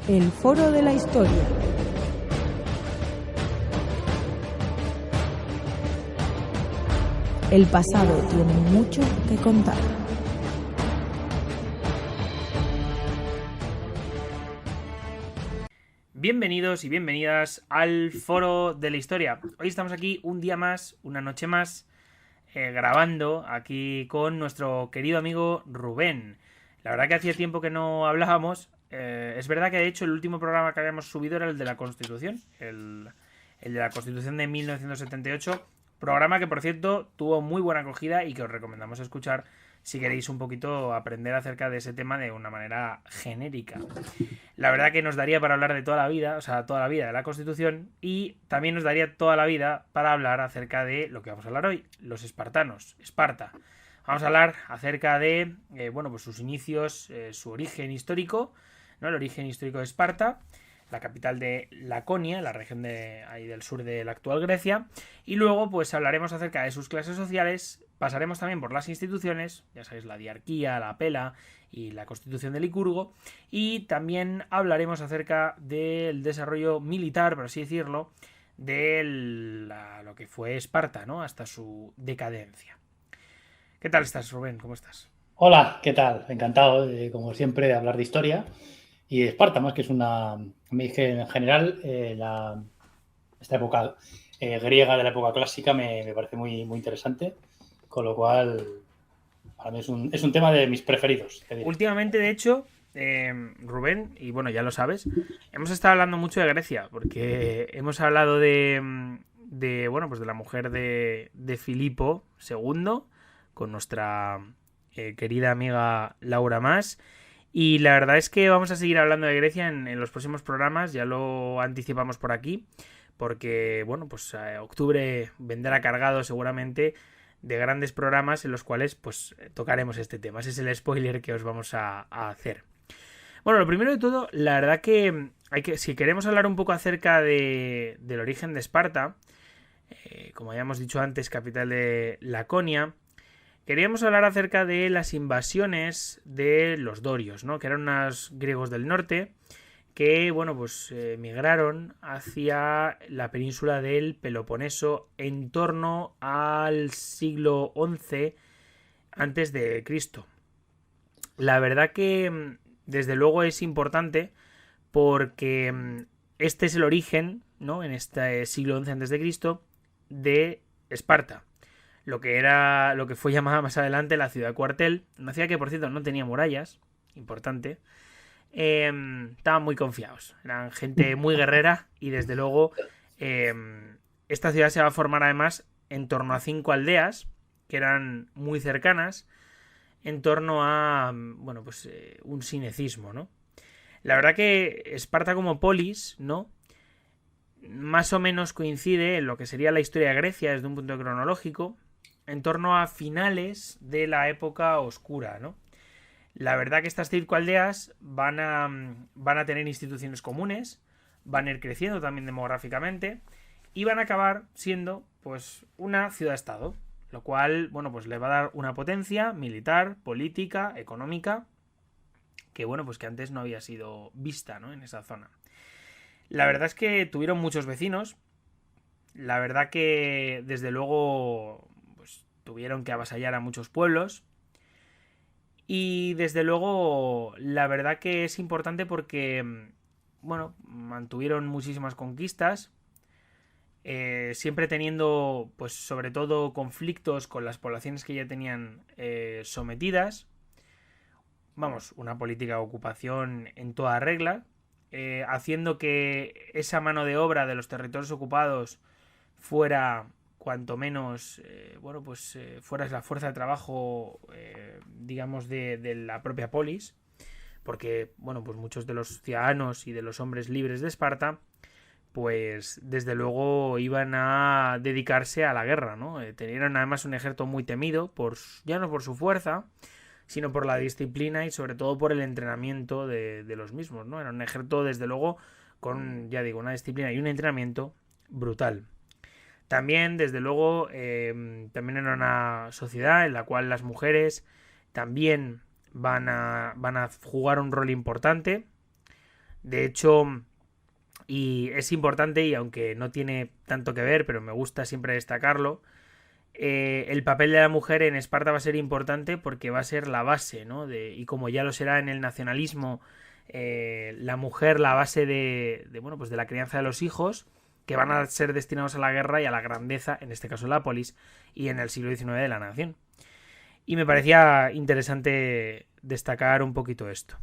El Foro de la Historia. El pasado tiene mucho que contar. Bienvenidos y bienvenidas al Foro de la Historia. Hoy estamos aquí un día más, una noche más, grabando aquí con nuestro querido amigo Rubén. La verdad que hacía tiempo que no hablábamos. Es verdad que de hecho el último programa que habíamos subido era el de la Constitución, el de la Constitución de 1978. Programa que, por cierto, tuvo muy buena acogida y que os recomendamos escuchar si queréis un poquito aprender acerca de ese tema de una manera genérica. La verdad que nos daría para hablar de toda la vida, o sea, toda la vida de la Constitución, y también nos daría toda la vida para hablar acerca de lo que vamos a hablar hoy, los espartanos, Esparta. Vamos a hablar acerca de, bueno, pues sus inicios, su origen histórico, ¿no? El origen histórico de Esparta, la capital de Laconia, la región de ahí del sur de la actual Grecia, y luego pues hablaremos acerca de sus clases sociales, pasaremos también por las instituciones, ya sabéis, la diarquía, la pela y la constitución de Licurgo, y también hablaremos acerca del desarrollo militar, por así decirlo, de lo que fue Esparta, ¿no? Hasta su decadencia. ¿Qué tal estás, Rubén? ¿Cómo estás? Hola, ¿qué tal? Encantado, como siempre, de hablar de historia y de Esparta, más que es me dije en general, esta época griega de la época clásica me parece muy interesante, con lo cual para mí es un tema de mis preferidos, te diré. Últimamente, de hecho, Rubén, y bueno, ya lo sabes, hemos estado hablando mucho de Grecia, porque hemos hablado bueno, pues de la mujer de Filipo II, con nuestra querida amiga Laura Mas. Y la verdad es que vamos a seguir hablando de Grecia en los próximos programas, ya lo anticipamos por aquí, porque, bueno, pues octubre vendrá cargado seguramente de grandes programas en los cuales pues tocaremos este tema. Ese es el spoiler que os vamos a hacer. Bueno, lo primero de todo, la verdad que si queremos hablar un poco acerca del origen de Esparta, como ya hemos dicho antes, capital de Laconia, queríamos hablar acerca de las invasiones de los dorios, ¿no? Que eran unos griegos del norte que, bueno, pues migraron hacia la península del Peloponeso en torno al siglo XI antes de Cristo. La verdad que desde luego es importante porque este es el origen, ¿no? En este siglo XI antes de Cristo de Esparta, lo que fue llamada más adelante la ciudad cuartel, una ciudad que por cierto no tenía murallas, importante. Estaban muy confiados, eran gente muy guerrera y desde luego eh, esta ciudad se va a formar además en torno a 5 aldeas que eran muy cercanas en torno a, bueno, pues un sinecismo, ¿no? La verdad que Esparta como polis, ¿no? Más o menos coincide en lo que sería la historia de Grecia desde un punto cronológico en torno a finales de la época oscura, ¿no? La verdad que estas circoaldeas van a tener instituciones comunes, van a ir creciendo también demográficamente y van a acabar siendo pues una ciudad-estado, lo cual, bueno, pues le va a dar una potencia militar, política, económica, que bueno, pues que antes no había sido vista, ¿no? En esa zona. La verdad es que tuvieron muchos vecinos, la verdad que desde luego pues tuvieron que avasallar a muchos pueblos. Y desde luego, la verdad que es importante porque, bueno, mantuvieron muchísimas conquistas, siempre teniendo, pues sobre todo, conflictos con las poblaciones que ya tenían sometidas. Vamos, una política de ocupación en toda regla, haciendo que esa mano de obra de los territorios ocupados fuera cuanto menos, bueno, pues fuera la fuerza de trabajo, digamos, de la propia polis, porque, bueno, pues muchos de los ciudadanos y de los hombres libres de Esparta, pues desde luego iban a dedicarse a la guerra, ¿no? Tenían además un ejército muy temido, ya no por su fuerza, sino por la disciplina y sobre todo por el entrenamiento de los mismos, ¿no? Era un ejército, desde luego, con, ya digo, una disciplina y un entrenamiento brutal. También, desde luego, también era una sociedad en la cual las mujeres también van a jugar un rol importante. De hecho, y es importante, y aunque no tiene tanto que ver, pero me gusta siempre destacarlo, el papel de la mujer en Esparta va a ser importante porque va a ser la base, ¿no? Y como ya lo será en el nacionalismo, la mujer la base bueno, pues de la crianza de los hijos, que van a ser destinados a la guerra y a la grandeza, en este caso la polis, y en el siglo XIX de la nación. Y me parecía interesante destacar un poquito esto.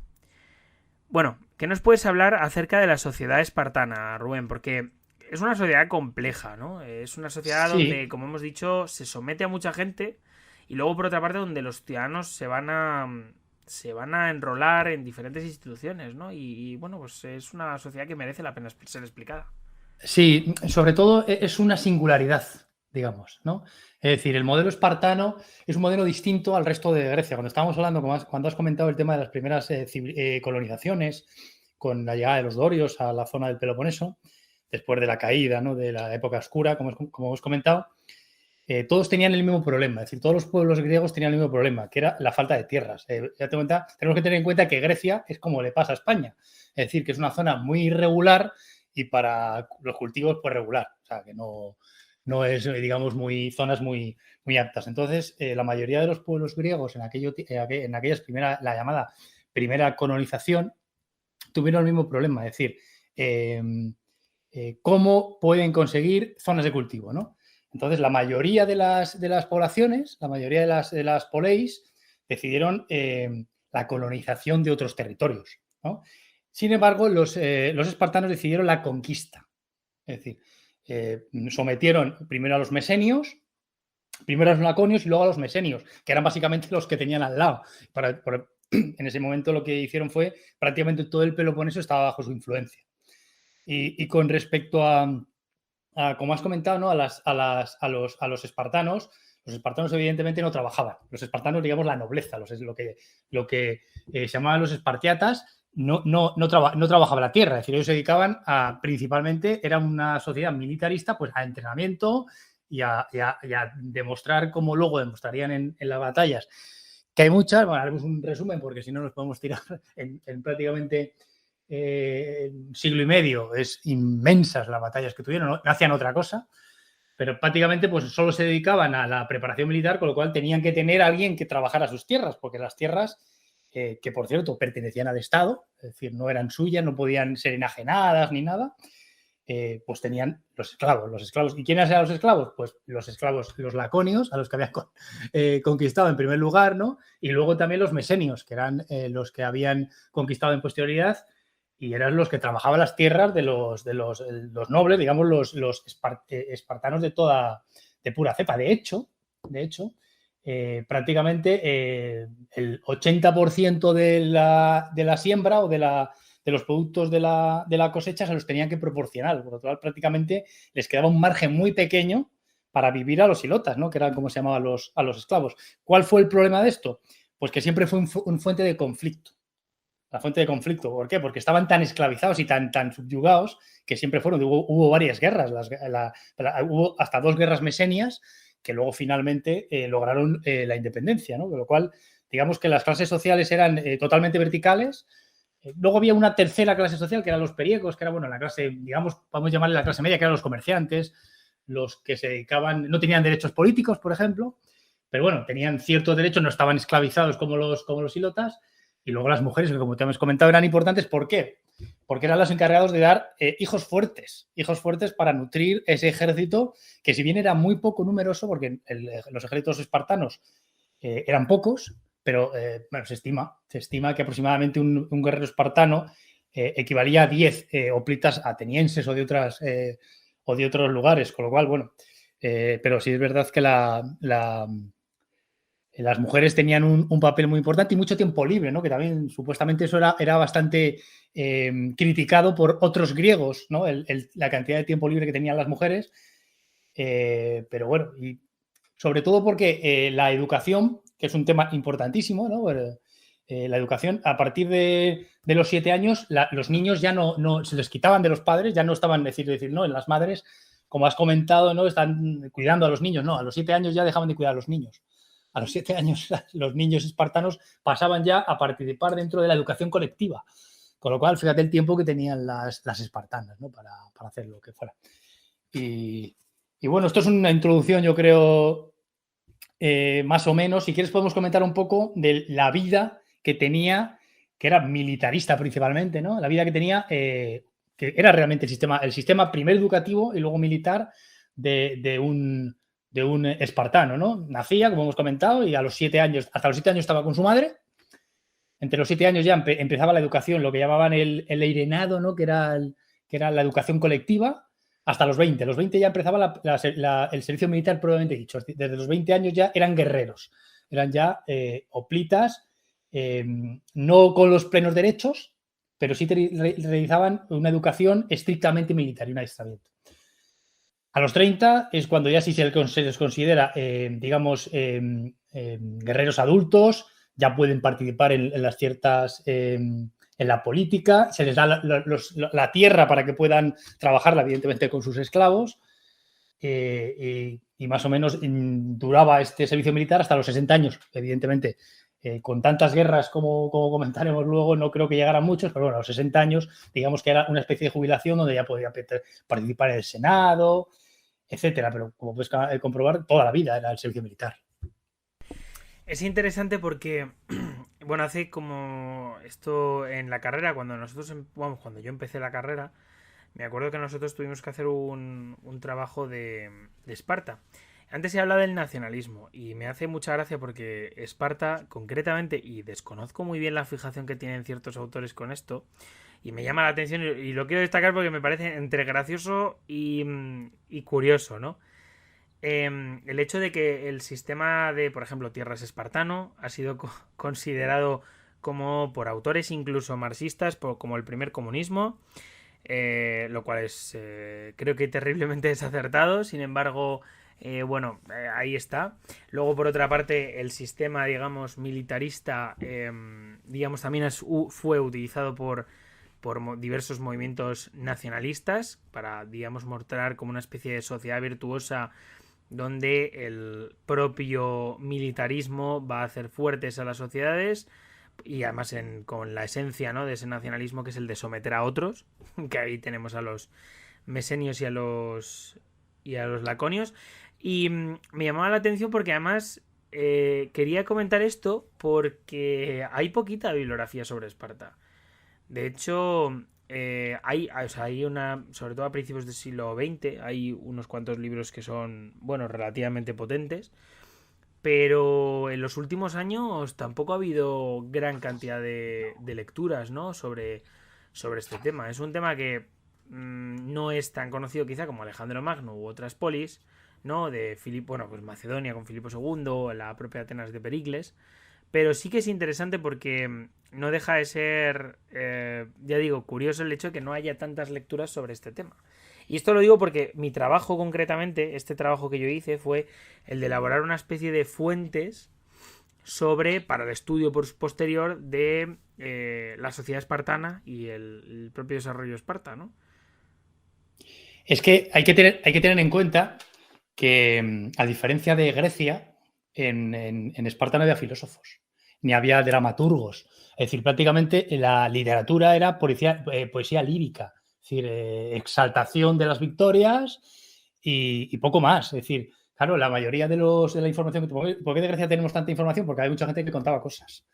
Bueno, ¿qué nos puedes hablar acerca de la sociedad espartana, Rubén? Porque es una sociedad compleja, ¿no? Es una sociedad donde, Sí, como hemos dicho, se somete a mucha gente y luego, por otra parte, donde los ciudadanos se van a enrolar en diferentes instituciones, ¿no? Bueno, pues es una sociedad que merece la pena ser explicada. sí, sobre todo es una singularidad, digamos, ¿no? Es decir, el modelo espartano es un modelo distinto al resto de Grecia. Cuando estábamos hablando, cuando has comentado el tema de las primeras colonizaciones, con la llegada de los dorios a la zona del Peloponeso, después de la caída, ¿no?, de la época oscura, como hemos comentado, todos tenían el mismo problema. Es decir, todos los pueblos griegos tenían el mismo problema, que era la falta de tierras. Ya te cuenta, tenemos que tener en cuenta que Grecia es como le pasa a España. Es decir, que es una zona muy irregular y para los cultivos, pues regular. O sea, que no es, digamos, zonas muy aptas. Entonces, la mayoría de los pueblos griegos en aquellas la llamada primera colonización, tuvieron el mismo problema. Es decir, cómo pueden conseguir zonas de cultivo, ¿no? Entonces, la mayoría de las poblaciones, la mayoría de las poleis, decidieron la colonización de otros territorios, ¿no? Sin embargo, los espartanos decidieron la conquista. Es decir, sometieron primero a los mesenios, primero a los laconios y luego a los mesenios, que eran básicamente los que tenían al lado. En ese momento lo que hicieron fue prácticamente todo el Peloponeso estaba bajo su influencia. Y con respecto como has comentado, ¿no?, a los espartanos evidentemente no trabajaban. Los espartanos, digamos, la nobleza, lo que se llamaban los espartiatas, no trabajaba la tierra. Es decir, ellos se dedicaban principalmente, era una sociedad militarista, pues a entrenamiento y a demostrar, como luego demostrarían en las batallas, que hay muchas. Bueno, haremos un resumen porque si no nos podemos tirar en prácticamente siglo y medio. Es inmensas las batallas que tuvieron, no hacían otra cosa, pero prácticamente pues solo se dedicaban a la preparación militar, con lo cual tenían que tener a alguien que trabajara sus tierras, porque las tierras, que por cierto pertenecían al Estado, es decir, no eran suyas, no podían ser enajenadas ni nada, pues tenían los esclavos. ¿Y quiénes eran los esclavos? Pues los esclavos, los laconios, a los que habían conquistado en primer lugar, ¿no? Y luego también los mesenios, que eran los que habían conquistado en posterioridad, y eran los que trabajaban las tierras de los nobles, digamos, los espartanos de pura cepa. De hecho, prácticamente el 80% de la siembra o de los productos de la cosecha se los tenían que proporcionar. Por lo tanto, prácticamente les quedaba un margen muy pequeño para vivir a los ilotas, ¿no?, que eran como se llamaban a los esclavos. ¿Cuál fue el problema de esto? Pues que siempre fue un fuente de conflicto. La fuente de conflicto. ¿Por qué? Porque estaban tan esclavizados y tan subyugados que siempre hubo varias guerras. Hubo hasta 2 guerras mesenias que luego finalmente lograron la independencia, ¿no? Con lo cual, digamos que las clases sociales eran totalmente verticales. Luego había una tercera clase social, que eran los periecos, que era, bueno, la clase, digamos, podemos llamarle la clase media, que eran los comerciantes, los que se dedicaban, no tenían derechos políticos, por ejemplo, pero bueno, tenían ciertos derechos, no estaban esclavizados como los ilotas. Y luego las mujeres, que como te hemos comentado, eran importantes. ¿Por qué? Porque eran los encargados de dar hijos fuertes para nutrir ese ejército, que si bien era muy poco numeroso, porque los ejércitos espartanos eran pocos, pero bueno, se estima que aproximadamente un guerrero espartano equivalía a 10 hoplitas atenienses o de otros lugares, con lo cual, bueno, pero sí es verdad que las mujeres tenían un papel muy importante y mucho tiempo libre, ¿no?, que también supuestamente eso era bastante criticado por otros griegos, ¿no?, la cantidad de tiempo libre que tenían las mujeres. Pero bueno, y sobre todo porque la educación, que es un tema importantísimo, ¿no?, la educación, a partir de los 7 años, los niños ya no se les quitaban de los padres, ya no estaban, decir, no, en las madres, como has comentado, no están cuidando a los niños, no, a los 7 años ya dejaban de cuidar a los niños. A los 7 años los niños espartanos pasaban ya a participar dentro de la educación colectiva, Con lo cual, fíjate el tiempo que tenían las espartanas, ¿no? Para hacer lo que fuera. Y bueno, esto es una introducción, yo creo, más o menos. Si quieres podemos comentar un poco de la vida que tenía, que era militarista principalmente, ¿no? La vida que tenía, que era realmente el sistema primero educativo y luego militar de un espartano, ¿no? Nacía, como hemos comentado, y hasta los 7 años estaba con su madre. Entre los 7 años ya empezaba la educación, lo que llamaban el eirenado, ¿no? Que era la educación colectiva, hasta los 20. Los 20 ya empezaba el servicio militar propiamente dicho. Desde los 20 años ya eran guerreros, eran ya hoplitas, no con los plenos derechos, pero sí realizaban una educación estrictamente militar y un adiestramiento. A los 30 es cuando ya sí se les considera, digamos, guerreros adultos, ya pueden participar en las ciertas, en la política, se les da la tierra para que puedan trabajarla, evidentemente, con sus esclavos, y más o menos duraba este servicio militar hasta los 60 años, evidentemente. Con tantas guerras como comentaremos luego, no creo que llegaran muchos, pero bueno, a los 60 años, digamos que era una especie de jubilación donde ya podía participar en el Senado, etcétera, pero como puedes comprobar, toda la vida era el servicio militar. Es interesante porque, bueno, hace como esto en la carrera, cuando yo empecé la carrera, me acuerdo que nosotros tuvimos que hacer un trabajo de Esparta. Antes se habla del nacionalismo y me hace mucha gracia porque Esparta, concretamente, y desconozco muy bien la fijación que tienen ciertos autores con esto, y me llama la atención y lo quiero destacar porque me parece entre gracioso y curioso, ¿no? El hecho de que el sistema de, por ejemplo, tierras espartano ha sido considerado como por autores incluso marxistas como el primer comunismo, lo cual es creo que terriblemente desacertado. Sin embargo, ahí está. Luego, por otra parte, el sistema, digamos, militarista, digamos, también fue utilizado por diversos movimientos nacionalistas para, digamos, mostrar como una especie de sociedad virtuosa donde el propio militarismo va a hacer fuertes a las sociedades y además con la esencia, ¿no?, de ese nacionalismo que es el de someter a otros, que ahí tenemos a los mesenios y a los laconios. Y me llamaba la atención porque además quería comentar esto porque hay poquita bibliografía sobre Esparta. De hecho, hay una, sobre todo a principios del siglo XX, hay unos cuantos libros que son, bueno, relativamente potentes, pero en los últimos años tampoco ha habido gran cantidad de lecturas, ¿no?, sobre este tema. Es un tema que no es tan conocido quizá como Alejandro Magno u otras polis, ¿no?, de pues Macedonia con Filipo II, la propia Atenas de Pericles. Pero sí que es interesante porque no deja de ser, ya digo, curioso el hecho de que no haya tantas lecturas sobre este tema. Y esto lo digo porque mi trabajo concretamente, este trabajo que yo hice, fue el de elaborar una especie de fuentes para el estudio posterior de la sociedad espartana y el propio desarrollo de Esparta, ¿no? Es que hay que tener en cuenta que, a diferencia de Grecia, en Esparta no había filósofos, ni había dramaturgos. Es decir, prácticamente la literatura era poesía lírica, es decir, exaltación de las victorias y poco más. Es decir, claro, la mayoría de la información ¿por qué de Grecia tenemos tanta información? Porque hay mucha gente que contaba cosas.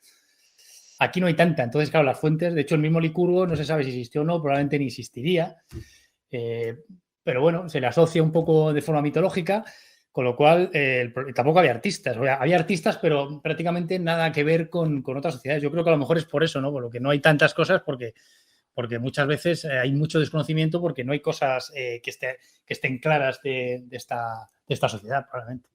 Aquí no hay tanta. Entonces, claro, las fuentes, de hecho, el mismo Licurgo no se sabe si existió o no, probablemente ni existiría. Pero bueno, se le asocia un poco de forma mitológica, con lo cual tampoco había artistas. O sea, había artistas, pero prácticamente nada que ver con otras sociedades. Yo creo que a lo mejor es por eso, ¿no? Por lo que no hay tantas cosas, porque muchas veces hay mucho desconocimiento porque no hay cosas que estén claras de esta sociedad, probablemente.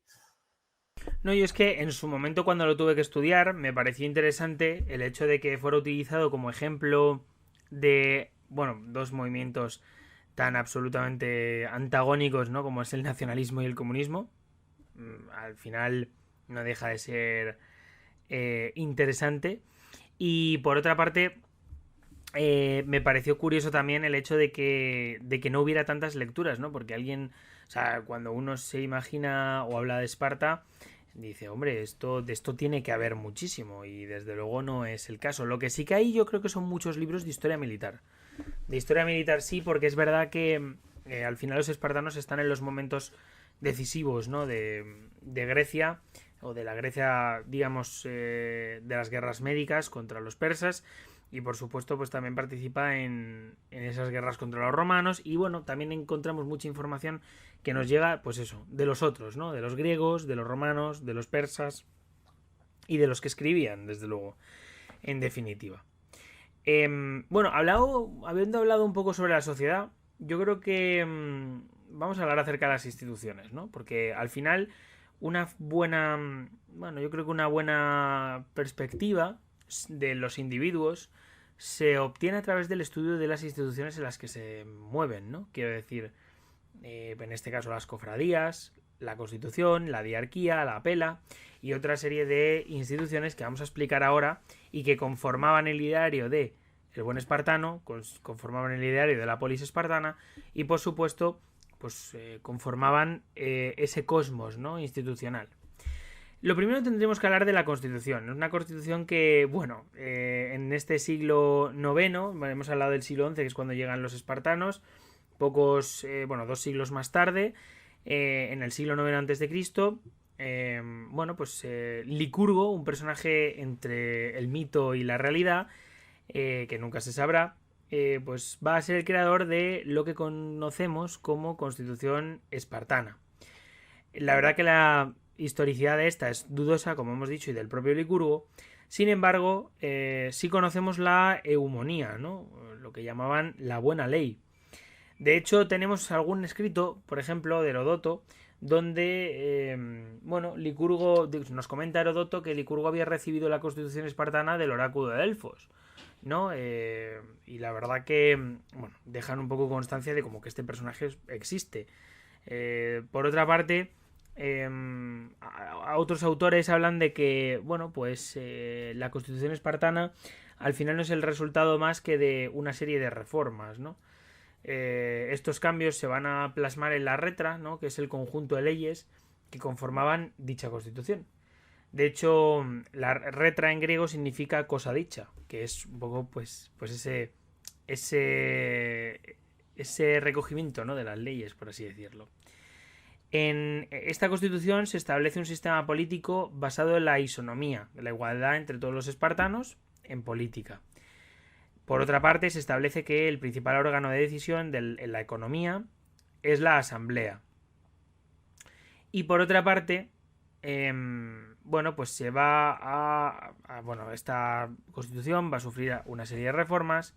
No, y es que en su momento cuando lo tuve que estudiar me pareció interesante el hecho de que fuera utilizado como ejemplo de, bueno, dos movimientos tan absolutamente antagónicos, ¿no?, como es el nacionalismo y el comunismo. Al final no deja de ser interesante. Y por otra parte, me pareció curioso también el hecho de que no hubiera tantas lecturas, ¿no? Porque cuando uno se imagina o habla de Esparta, dice, hombre, de esto tiene que haber muchísimo y desde luego no es el caso. Lo que sí que hay yo creo que son muchos libros de historia militar. De historia militar sí, porque es verdad que al final los espartanos están en los momentos decisivos, ¿no? de Grecia, o de la Grecia, digamos, de las guerras médicas contra los persas, y por supuesto pues también participa en esas guerras contra los romanos, y bueno, también encontramos mucha información que nos llega, pues eso, de los otros, ¿no? De los griegos, de los romanos, de los persas y de los que escribían, desde luego, en definitiva. Bueno, habiendo hablado un poco sobre la sociedad, yo creo que vamos a hablar acerca de las instituciones, ¿no? Porque al final yo creo que una buena perspectiva de los individuos se obtiene a través del estudio de las instituciones en las que se mueven, ¿no? Quiero decir, en este caso las cofradías, la Constitución, la diarquía, la pela y otra serie de instituciones que vamos a explicar ahora y que conformaban el ideario de el buen espartano, conformaban el ideario de la polis espartana y por supuesto pues conformaban ese cosmos, ¿no? institucional. Lo primero tendremos que hablar de la Constitución. Es una Constitución que, bueno, en este siglo IX, hemos hablado del siglo XI, que es cuando llegan los espartanos, 2 siglos más tarde, en el siglo IX a.C., Licurgo, un personaje entre el mito y la realidad, que nunca se sabrá, pues va a ser el creador de lo que conocemos como Constitución espartana. La verdad que la historicidad de esta es dudosa, como hemos dicho, y del propio Licurgo. Sin embargo, sí conocemos la eumonía, ¿no? Lo que llamaban la buena ley. De hecho, tenemos algún escrito, por ejemplo, de Herodoto, donde, Licurgo, nos comenta Herodoto que Licurgo había recibido la Constitución espartana del oráculo de Delfos, ¿no? Y la verdad que, dejan un poco constancia de como que este personaje existe. Por otra parte, a otros autores hablan de que, la Constitución espartana al final no es el resultado más que de una serie de reformas, ¿no? Estos cambios se van a plasmar en la retra, ¿no? Que es el conjunto de leyes que conformaban dicha constitución. De hecho, la retra en griego significa cosa dicha, que es un poco pues ese recogimiento, ¿no? de las leyes, por así decirlo. En esta constitución se establece un sistema político basado en la isonomía, la igualdad entre todos los espartanos en política. Por otra parte, se establece que el principal órgano de decisión en la economía es la asamblea. Y por otra parte, se va esta constitución va a sufrir una serie de reformas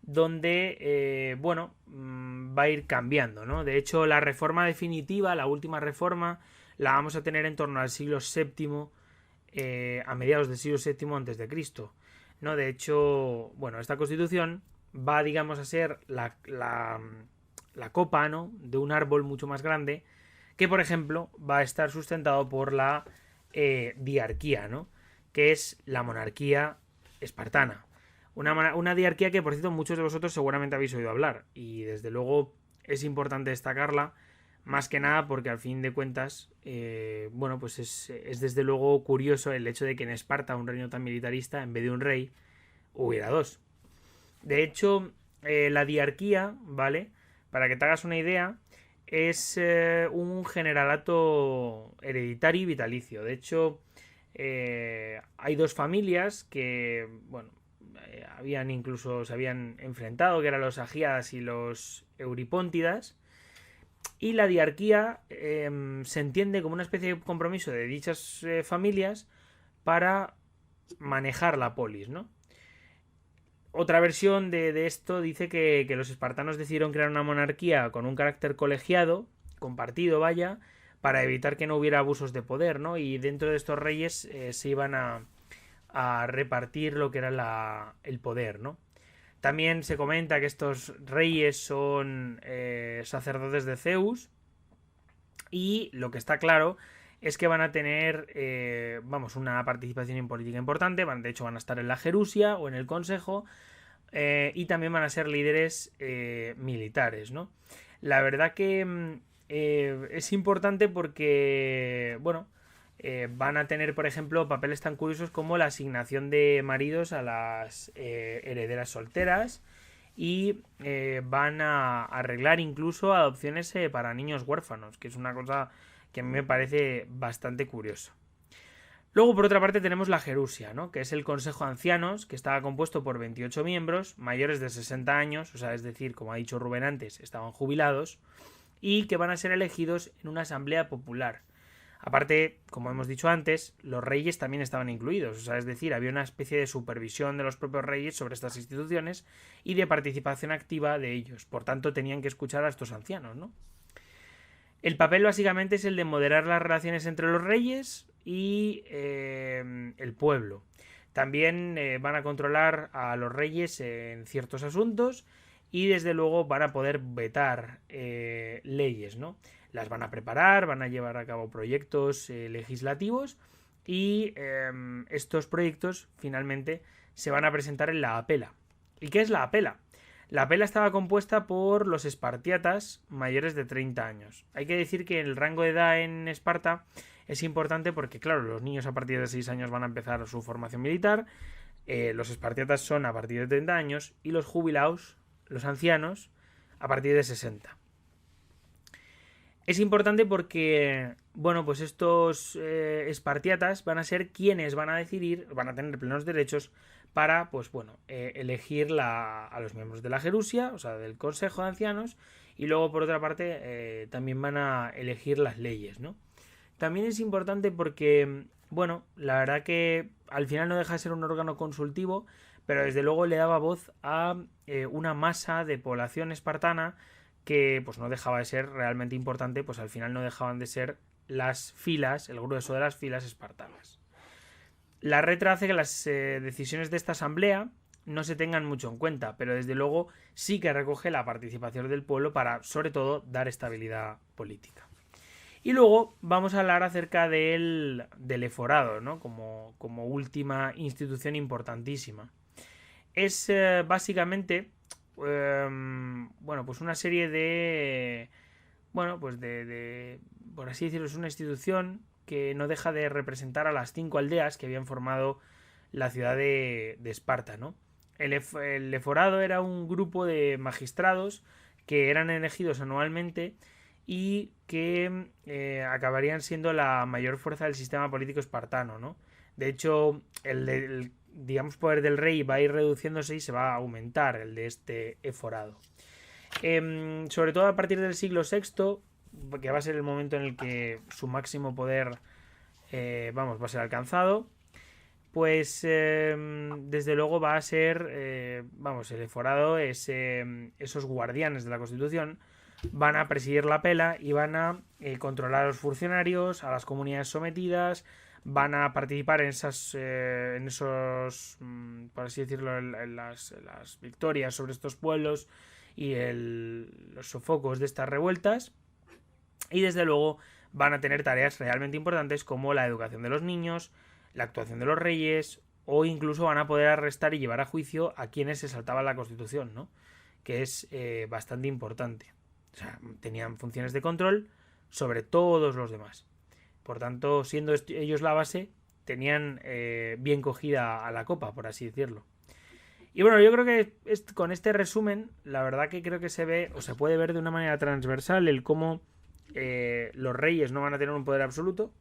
donde, va a ir cambiando, ¿no? De hecho, la reforma definitiva, la última reforma, la vamos a tener en torno al siglo VII, a mediados del siglo VII a.C., ¿no? De hecho, esta constitución va, digamos, a ser la copa, ¿no? de un árbol mucho más grande que, por ejemplo, va a estar sustentado por la diarquía, ¿no? que es la monarquía espartana. Una diarquía que, por cierto, muchos de vosotros seguramente habéis oído hablar y, desde luego, es importante destacarla, más que nada porque, al fin de cuentas, es desde luego curioso el hecho de que en Esparta, un reino tan militarista, en vez de un rey, hubiera dos. De hecho, la diarquía, ¿vale? Para que te hagas una idea, es un generalato hereditario y vitalicio. De hecho, hay dos familias que, se habían enfrentado, que eran los agíadas y los euripóntidas. Y la diarquía se entiende como una especie de compromiso de dichas familias para manejar la polis, ¿no? Otra versión de esto dice que los espartanos decidieron crear una monarquía con un carácter colegiado, compartido, para evitar que no hubiera abusos de poder, ¿no? Y dentro de estos reyes se iban a repartir lo que era el poder, ¿no? También se comenta que estos reyes son sacerdotes de Zeus y lo que está claro es que van a tener una participación en política importante. De hecho, van a estar en la Jerusia o en el Consejo y también van a ser líderes militares, ¿no? La verdad que es importante porque, van a tener, por ejemplo, papeles tan curiosos como la asignación de maridos a las herederas solteras y van a arreglar incluso adopciones para niños huérfanos, que es una cosa que a mí me parece bastante curiosa. Luego, por otra parte, tenemos la Gerusia, ¿no? Que es el Consejo de Ancianos, que estaba compuesto por 28 miembros, mayores de 60 años, o sea, es decir, como ha dicho Rubén antes, estaban jubilados, y que van a ser elegidos en una asamblea popular. Aparte, como hemos dicho antes, los reyes también estaban incluidos, o sea, es decir, había una especie de supervisión de los propios reyes sobre estas instituciones y de participación activa de ellos. Por tanto, tenían que escuchar a estos ancianos, ¿no? El papel básicamente es el de moderar las relaciones entre los reyes y el pueblo. También van a controlar a los reyes en ciertos asuntos y desde luego van a poder vetar leyes, ¿no? Las van a preparar, van a llevar a cabo proyectos legislativos y estos proyectos finalmente se van a presentar en la apela. ¿Y qué es la apela? La apela estaba compuesta por los espartiatas mayores de 30 años. Hay que decir que el rango de edad en Esparta es importante porque, claro, los niños a partir de 6 años van a empezar su formación militar, los espartiatas son a partir de 30 años y los jubilados, los ancianos, a partir de 60. Es importante porque, bueno, pues estos espartiatas van a ser quienes van a decidir, van a tener plenos derechos para, pues bueno, elegir a los miembros de la Gerusia, o sea, del Consejo de Ancianos, y luego, por otra parte, también van a elegir las leyes, ¿no? También es importante porque, bueno, la verdad que al final no deja de ser un órgano consultivo, pero desde luego le daba voz a una masa de población espartana que pues no dejaba de ser realmente importante, pues al final no dejaban de ser las filas, el grueso de las filas espartanas. La letra hace que las decisiones de esta asamblea no se tengan mucho en cuenta, pero desde luego sí que recoge la participación del pueblo para, sobre todo, dar estabilidad política. Y luego vamos a hablar acerca del eforado, ¿no? Como última institución importantísima. Es básicamente bueno, pues una serie de, bueno, pues por así decirlo, es una institución que no deja de representar a las 5 aldeas que habían formado la ciudad de Esparta, ¿no? El eforado era un grupo de magistrados que eran elegidos anualmente y que acabarían siendo la mayor fuerza del sistema político espartano, ¿no? De hecho, el digamos, poder del rey va a ir reduciéndose y se va a aumentar el de este eforado. Sobre todo a partir del siglo VI, que va a ser el momento en el que su máximo poder va a ser alcanzado, pues desde luego va a ser, el eforado es esos guardianes de la Constitución van a presidir la apela y van a controlar a los funcionarios, a las comunidades sometidas, van a participar en esos, por así decirlo, en las victorias sobre estos pueblos y los sofocos de estas revueltas. Y desde luego van a tener tareas realmente importantes como la educación de los niños, la actuación de los reyes, o incluso van a poder arrestar y llevar a juicio a quienes se saltaban la Constitución, ¿no? Que es bastante importante. O sea, tenían funciones de control sobre todos los demás. Por tanto, siendo ellos la base, tenían bien cogida a la copa, por así decirlo. Y bueno, yo creo que con este resumen, la verdad que creo que se ve, o se puede ver de una manera transversal, el cómo los reyes no van a tener un poder absoluto,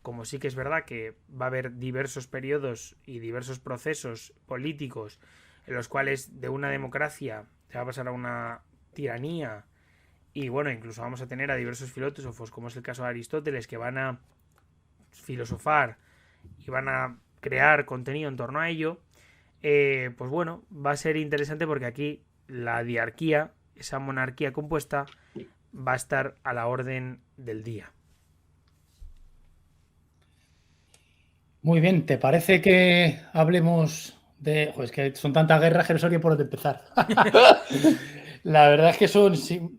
como sí que es verdad que va a haber diversos periodos y diversos procesos políticos en los cuales de una democracia se va a pasar a una tiranía. Y bueno, incluso vamos a tener a diversos filósofos, como es el caso de Aristóteles, que van a filosofar y van a crear contenido en torno a ello. Pues bueno, va a ser interesante porque aquí la diarquía, esa monarquía compuesta, va a estar a la orden del día. Muy bien, ¿te parece que hablemos de... Joder, es que son tantas guerras que no sabría por dónde empezar. La verdad es que son... Sí,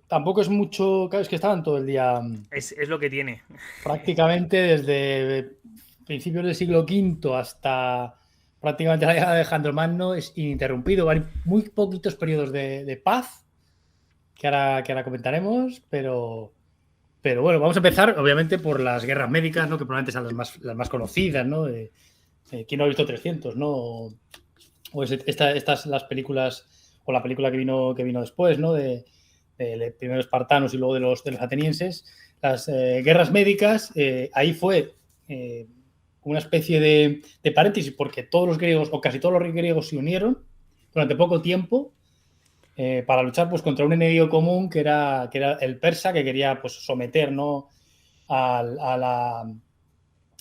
tampoco es mucho... Claro, es que estaban todo el día... Es lo que tiene. Prácticamente desde principios del siglo V hasta prácticamente la llegada de Alejandro Magno es ininterrumpido. Hay muy poquitos periodos de paz que ahora comentaremos, pero Pero bueno, vamos a empezar, obviamente, por las guerras médicas, ¿no? Que probablemente sean las más conocidas, ¿no? ¿Quién no ha visto 300, ¿no? O estas las películas, o la película que vino después, ¿no? De primero espartanos y luego de los atenienses. Las guerras médicas, ahí fue una especie de paréntesis, porque todos los griegos, o casi todos los griegos, se unieron durante poco tiempo para luchar pues, contra un enemigo común que era el persa, que quería pues, someter, ¿no? a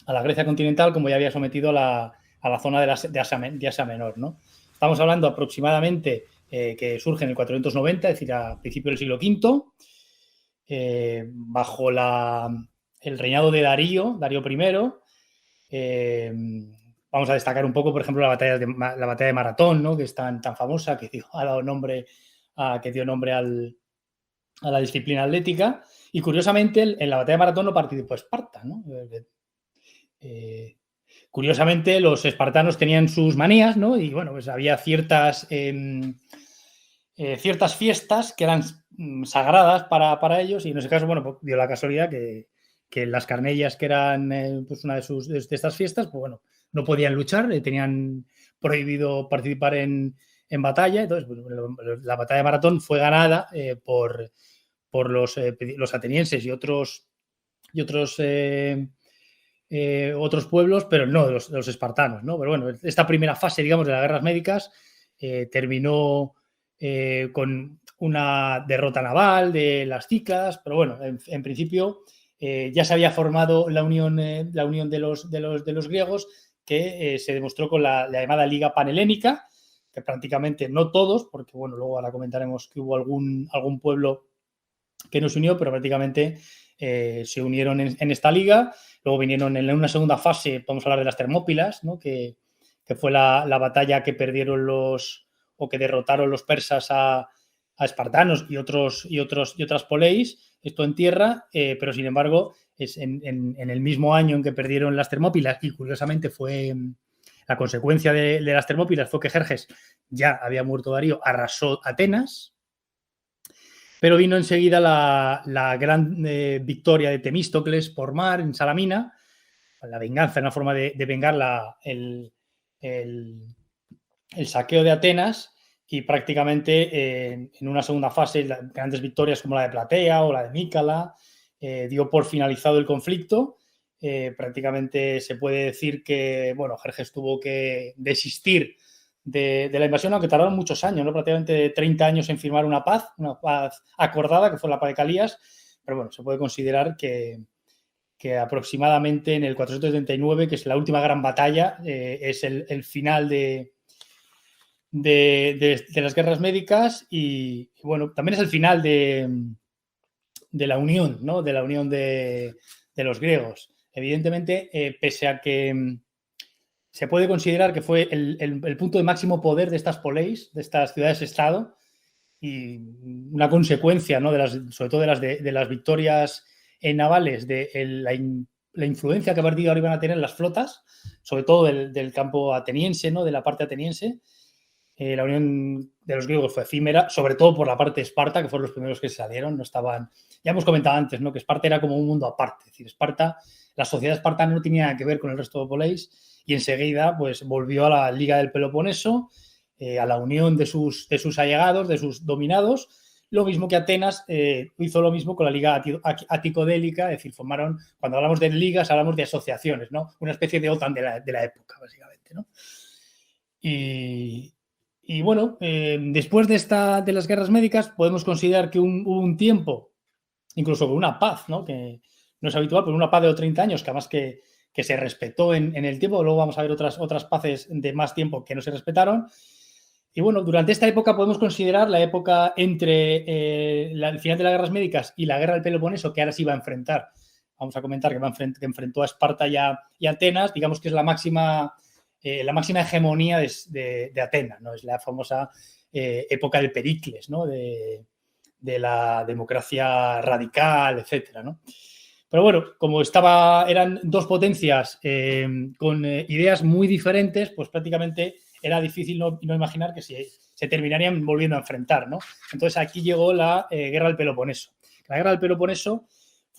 la Grecia continental, como ya había sometido a la zona de Asia Menor, ¿no? Estamos hablando aproximadamente que surge en el 490, es decir, a principios del siglo V, bajo el reinado de Darío I. Vamos a destacar un poco, por ejemplo, la batalla de Maratón, ¿no? Que es tan famosa, que dio nombre a la disciplina atlética. Y curiosamente, en la batalla de Maratón no participó Esparta, ¿no? Curiosamente, los espartanos tenían sus manías, ¿no? Y bueno, pues había ciertas fiestas que eran sagradas para ellos, y en ese caso, bueno, pues dio la casualidad que las Carnellas, que eran pues una de estas fiestas, pues bueno, no podían luchar, tenían prohibido participar en batalla. Entonces, pues, la batalla de Maratón fue ganada por los atenienses y otros pueblos, pero no de los espartanos, ¿no? Pero bueno, esta primera fase, digamos, de las guerras médicas terminó con una derrota naval de las Cícladas, pero bueno, en principio ya se había formado la unión de los griegos, que se demostró con la llamada Liga Panhelénica, que prácticamente no todos, porque bueno, luego ahora comentaremos que hubo algún pueblo que no se unió, pero prácticamente se unieron en esta liga. Luego vinieron en una segunda fase, podemos hablar de las Termópilas, ¿no? que fue la batalla que perdieron que derrotaron los persas a espartanos y otras poleis, esto en tierra, pero sin embargo es en el mismo año en que perdieron las Termópilas, y curiosamente fue la consecuencia de las Termópilas fue que Jerjes, ya había muerto Darío, arrasó Atenas. Pero vino enseguida la gran victoria de Temístocles por mar en Salamina, la venganza, una forma de vengar el saqueo de Atenas, y prácticamente en una segunda fase, grandes victorias como la de Platea o la de Mícala, dio por finalizado el conflicto. Prácticamente se puede decir que, bueno, Jerjes tuvo que desistir de la invasión, aunque tardaron muchos años, ¿no? Prácticamente 30 años en firmar una paz acordada, que fue la paz de Calías, pero bueno, se puede considerar que aproximadamente en el 439, que es la última gran batalla, es el final de las guerras médicas, y bueno, también es el final de la unión, ¿no? De la unión de los griegos. Evidentemente, pese a que se puede considerar que fue el punto de máximo poder de estas poleis, de estas ciudades-estado, y una consecuencia, ¿no? sobre todo de las victorias navales, de la influencia que a partir de ahora iban a tener las flotas, sobre todo del campo ateniense, ¿no? De la parte ateniense. La unión de los griegos fue efímera, sobre todo por la parte de Esparta, que fueron los primeros que se salieron. No estaban, ya hemos comentado antes, ¿no? Que Esparta era como un mundo aparte. Es decir, la sociedad espartana no tenía nada que ver con el resto de poleis, y enseguida pues, volvió a la Liga del Peloponeso, a la unión de sus allegados, de sus dominados. Lo mismo que Atenas hizo lo mismo con la Liga Aticodélica, es decir, formaron, cuando hablamos de ligas, hablamos de asociaciones, ¿no? Una especie de OTAN de la época, básicamente, ¿no? Y bueno, después de las guerras médicas, podemos considerar que hubo un tiempo, incluso con una paz, ¿no? Que no es habitual, pero una paz de 30 años, que además que se respetó en el tiempo. Luego vamos a ver otras paces de más tiempo que no se respetaron. Y bueno, durante esta época podemos considerar la época entre el final de las guerras médicas y la guerra del Peloponeso, que ahora se iba a enfrentar. Vamos a comentar que enfrentó a Esparta y a Atenas, digamos que es la máxima hegemonía de Atenas, ¿no? Es la famosa época de Pericles, ¿no? De la democracia radical, etcétera, ¿no? Pero bueno, como eran dos potencias con ideas muy diferentes, pues prácticamente era difícil no imaginar que se terminarían volviendo a enfrentar, ¿no? Entonces aquí llegó la guerra del Peloponeso. La guerra del Peloponeso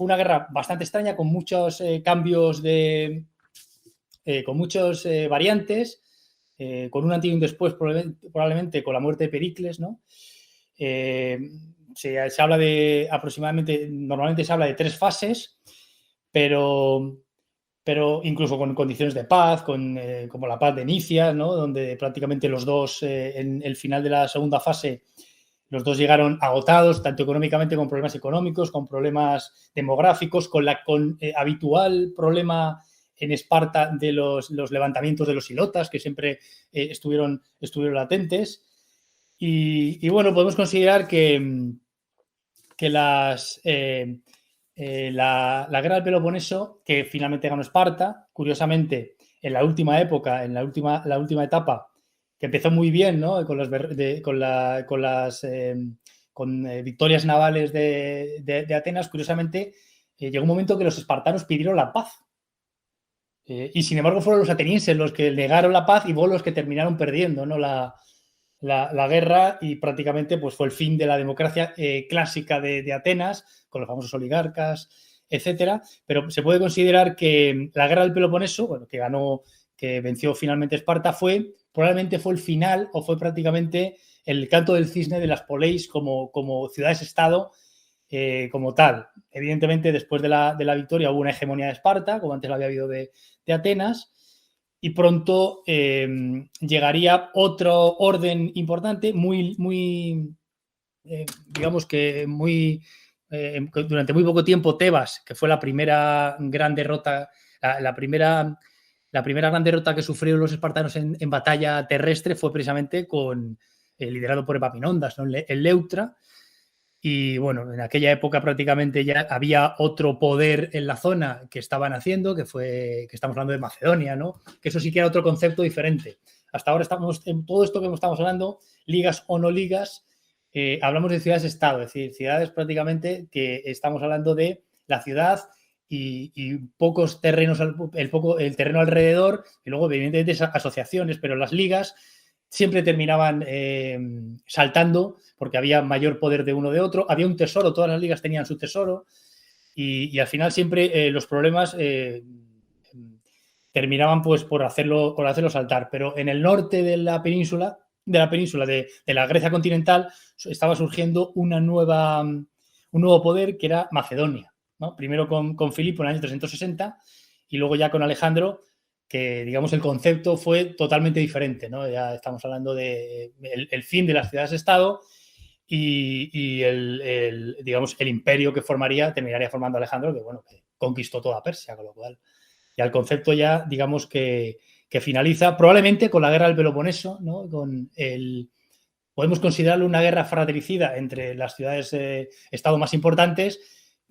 fue una guerra bastante extraña, con muchos cambios con muchas variantes, con un antes y un después, probablemente con la muerte de Pericles, ¿no? Se habla de normalmente se habla de 3 fases, pero incluso con condiciones de paz, como la paz de Nicias, ¿no? Donde prácticamente los dos, en el final de la segunda fase, los dos llegaron agotados, tanto económicamente, con problemas económicos, con problemas demográficos, con habitual problema en Esparta de los levantamientos de los ilotas, que siempre estuvieron latentes. Y bueno, podemos considerar que la guerra del Peloponeso, que finalmente ganó Esparta, curiosamente, en la última época, la última etapa, que empezó muy bien, ¿no? Con victorias navales de Atenas, curiosamente, llegó un momento que los espartanos pidieron la paz. Y sin embargo fueron los atenienses los que negaron la paz y fueron los que terminaron perdiendo, ¿no? la guerra, y prácticamente pues, fue el fin de la democracia clásica de Atenas, con los famosos oligarcas, etcétera. Pero se puede considerar que la guerra del Peloponeso, bueno, que venció finalmente Esparta, probablemente fue el final, o fue prácticamente el canto del cisne de las poleis como ciudades-estado, como tal. Evidentemente, después de la victoria hubo una hegemonía de Esparta, como antes lo había habido de Atenas, y pronto llegaría otro orden importante, digamos que durante muy poco tiempo, Tebas, que fue la primera gran derrota, la primera gran derrota que sufrieron los espartanos en batalla terrestre, fue precisamente liderado por Epaminondas, ¿no? El Leuctra. Y bueno, en aquella época prácticamente ya había otro poder en la zona que estaban haciendo, que estamos hablando de Macedonia, ¿no? Que eso sí que era otro concepto diferente. Hasta ahora estamos en todo esto que estamos hablando, ligas o no ligas, hablamos de ciudades-estado, es decir, ciudades prácticamente que estamos hablando de la ciudad y pocos terrenos, el terreno alrededor, y luego evidentemente asociaciones, pero las ligas siempre terminaban saltando porque había mayor poder de uno de otro, había un tesoro, todas las ligas tenían su tesoro, y al final siempre los problemas terminaban pues por hacerlo saltar. Pero en el norte de la península, de la Grecia continental, estaba surgiendo un nuevo poder, que era Macedonia, ¿no? Primero con Filipo en el año 360 y luego ya con Alejandro, que digamos el concepto fue totalmente diferente, ¿no? Ya estamos hablando de el fin de las ciudades-estado y digamos el imperio que terminaría formando Alejandro, que bueno, que conquistó toda Persia, con lo cual ya el concepto ya digamos que finaliza probablemente con la guerra del Peloponeso, ¿no? Podemos considerarlo una guerra fratricida entre las ciudades-estado más importantes,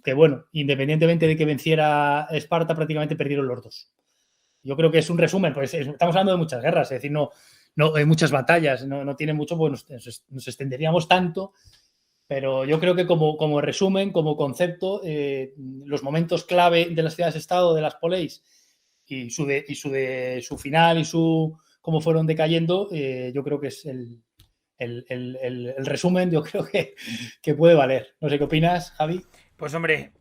que bueno, independientemente de que venciera Esparta, prácticamente perdieron los dos. Yo creo que es un resumen, pues estamos hablando de muchas guerras, es decir, no hay muchas batallas, no tiene mucho, pues nos extenderíamos tanto, pero yo creo que como resumen, como concepto, los momentos clave de las ciudades-estado, de las poleis, y su final y cómo fueron decayendo, yo creo que es el resumen, yo creo que puede valer. No sé qué opinas, Javi. Pues hombre,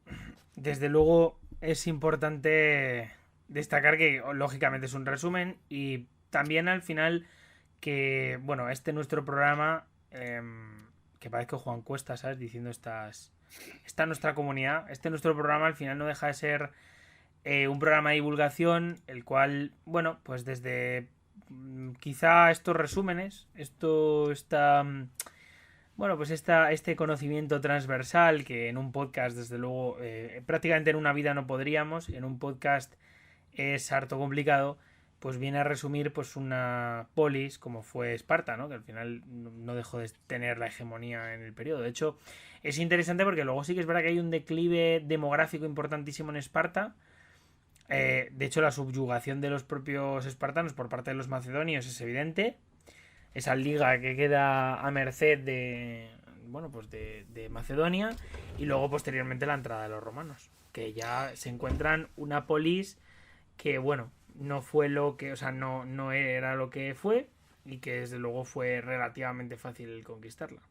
desde luego es importante destacar que lógicamente es un resumen, y también al final que, bueno, nuestro programa, que parezco Juan Cuesta, ¿sabes? Diciendo esta nuestra comunidad, nuestro programa al final no deja de ser un programa de divulgación, el cual, bueno, pues desde quizá estos resúmenes, bueno, pues este conocimiento transversal que en un podcast, desde luego, prácticamente en una vida no podríamos, en un podcast es harto complicado, pues viene a resumir pues una polis como fue Esparta, ¿no? Que al final no dejó de tener la hegemonía en el periodo. De hecho, es interesante porque luego sí que es verdad que hay un declive demográfico importantísimo en Esparta. De hecho, la subyugación de los propios espartanos por parte de los macedonios es evidente. Esa liga que queda a merced de Macedonia, y luego posteriormente la entrada de los romanos, que ya se encuentran una polis que, bueno, no fue lo que, o sea, no era lo que fue, y que desde luego fue relativamente fácil conquistarla.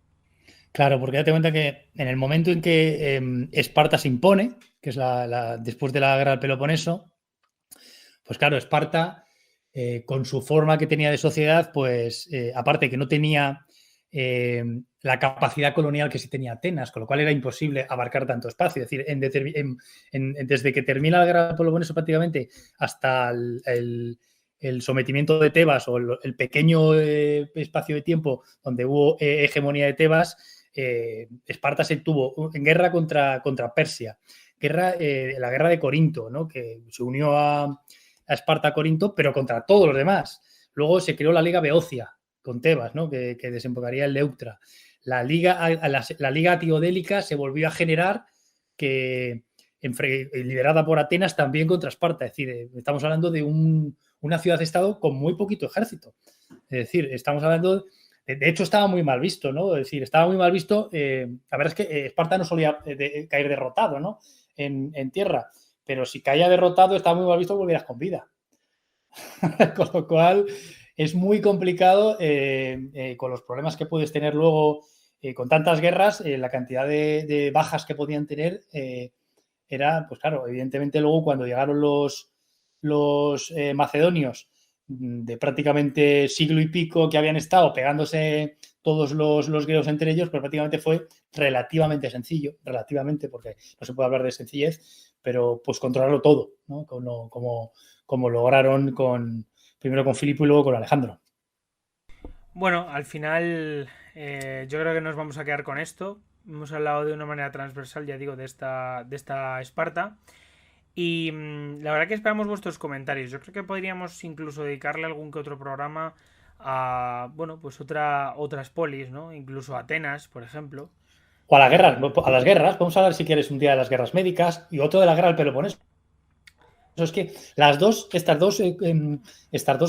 Claro, porque date cuenta que en el momento en que Esparta se impone, que es después de la guerra del Peloponeso, pues claro, Esparta, con su forma que tenía de sociedad, pues aparte que no tenía la capacidad colonial que sí tenía Atenas, con lo cual era imposible abarcar tanto espacio. Es decir, desde que termina la guerra del Peloponeso prácticamente hasta el sometimiento de Tebas o el pequeño espacio de tiempo donde hubo hegemonía de Tebas, Esparta se tuvo en guerra contra Persia, la guerra de Corinto, ¿no? Que se unió a Esparta Corinto, pero contra todos los demás. Luego se creó la Liga Beocia con Tebas, ¿no? que desembocaría en Leuctra. La Liga Teodélica se volvió a generar, liderada por Atenas también contra Esparta. Es decir, estamos hablando de una ciudad-estado con muy poquito ejército. Es decir, estamos hablando... De hecho, estaba muy mal visto, ¿no? Es decir, estaba muy mal visto. La verdad es que Esparta no solía caer derrotado, ¿no? En tierra. Pero si caía derrotado, estaba muy mal visto que volvieras con vida. Con lo cual, es muy complicado con los problemas que puedes tener luego con tantas guerras, la cantidad de bajas que podían tener era, pues claro, evidentemente luego cuando llegaron los macedonios de prácticamente siglo y pico que habían estado pegándose todos los griegos entre ellos, pues prácticamente fue relativamente sencillo, porque no se puede hablar de sencillez, pero pues controlarlo todo, ¿no? Como lograron primero con Filipo y luego con Alejandro. Bueno, al final yo creo que nos vamos a quedar con esto. Hemos hablado de una manera transversal, ya digo, de esta Esparta. Y la verdad que esperamos vuestros comentarios. Yo creo que podríamos incluso dedicarle algún que otro programa a, bueno, pues otras polis, ¿no? Incluso Atenas, por ejemplo. O a las guerras. Vamos a hablar si quieres un día de las guerras médicas y otro de la guerra del Peloponeso. Es que estas dos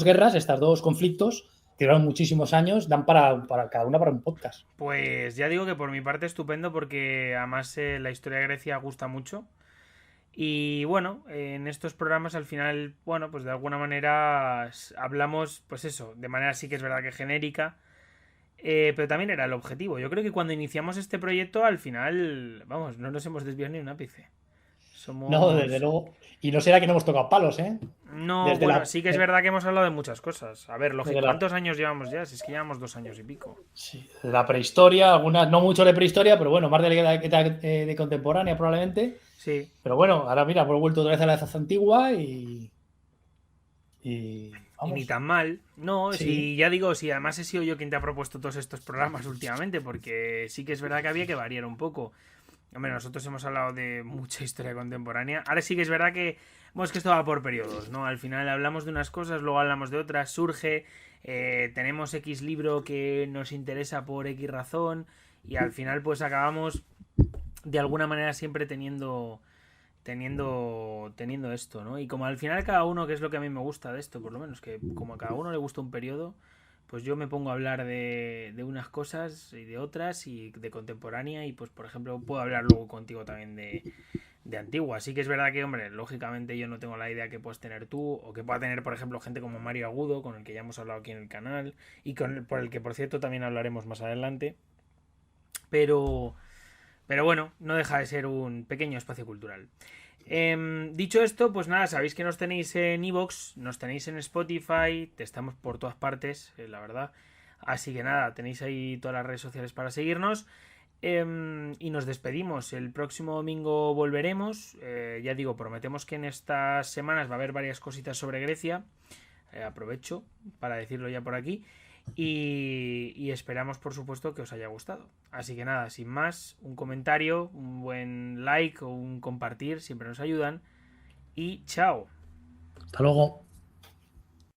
guerras, estos dos conflictos, que duraron muchísimos años, dan para cada una para un podcast. Pues ya digo que por mi parte estupendo porque además la historia de Grecia gusta mucho. Y bueno, en estos programas al final, bueno, pues de alguna manera hablamos, pues eso, de manera sí que es verdad que genérica, pero también era el objetivo. Yo creo que cuando iniciamos este proyecto, al final, vamos, no nos hemos desviado ni un ápice. No, desde luego. Y no será que no hemos tocado palos, ¿eh? No, bueno, sí que es verdad que hemos hablado de muchas cosas. A ver, lógico, ¿cuántos años llevamos ya? Si es que llevamos 2 años y pico. Sí, de la prehistoria, algunas, no mucho de prehistoria, pero bueno, más de contemporánea probablemente. Sí. Pero bueno, ahora mira, hemos vuelto otra vez a la edad antigua y vamos. Y ni tan mal. No, sí. Si ya digo, si además he sido yo quien te ha propuesto todos estos programas últimamente, porque sí que es verdad que había que variar un poco. Hombre, nosotros hemos hablado de mucha historia contemporánea. Ahora sí que es verdad que, bueno, es que esto va por periodos, ¿no? Al final hablamos de unas cosas, luego hablamos de otras, surge, tenemos X libro que nos interesa por X razón y al final pues acabamos de alguna manera siempre teniendo esto, ¿no? Y como al final cada uno, que es lo que a mí me gusta de esto, por lo menos, que como a cada uno le gusta un periodo, pues yo me pongo a hablar de unas cosas y de otras y de contemporánea y pues por ejemplo puedo hablar luego contigo también de antigua. Así que es verdad que, hombre, lógicamente yo no tengo la idea que puedes tener tú o que pueda tener, por ejemplo, gente como Mario Agudo, con el que ya hemos hablado aquí en el canal y por el que, por cierto, también hablaremos más adelante. Pero bueno, no deja de ser un pequeño espacio cultural. Dicho esto, pues nada, sabéis que nos tenéis en iVoox, nos tenéis en Spotify, estamos por todas partes, la verdad. Así que nada, tenéis ahí todas las redes sociales para seguirnos. Y nos despedimos. El próximo domingo volveremos. Ya digo, prometemos que en estas semanas va a haber varias cositas sobre Grecia. Aprovecho para decirlo ya por aquí. Y esperamos, por supuesto, que os haya gustado. Así que nada, sin más, un comentario, un buen like o un compartir siempre nos ayudan. Y chao. Hasta luego.